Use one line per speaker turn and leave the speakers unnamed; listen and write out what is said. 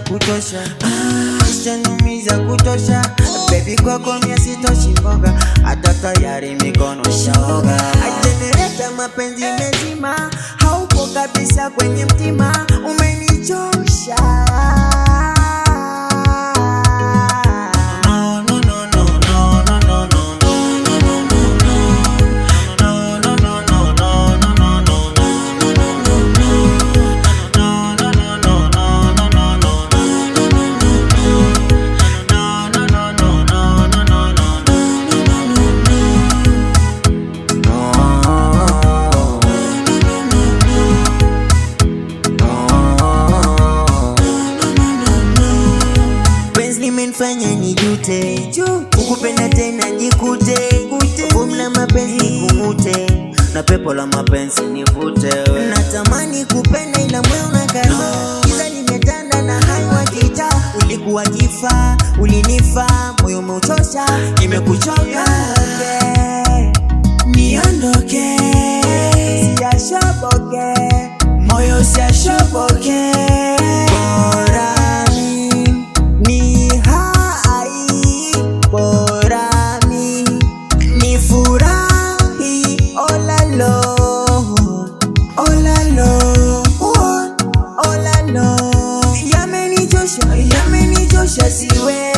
kutosha, ishanumiza kutosha. Baby kwako mie sitoshi mboga, hata tayari mikono shaoga. Ajenereta mapenzi mezima, haupo kabisa kwenye mtima, umenichosha. Fanya nijute, ukupenda tena jikute, kumla mapenzi kumute, na pepo la mapenzi nivute. Natamani kupenda ila moyo unakataa, giza limetanda na hai wakita. Ulikuwa kifaa, ulinifaa, moyo umeuchosha, nimekuchoka. Niondoke, siashoboke, moyo siashoboke. Yamenijosha siwe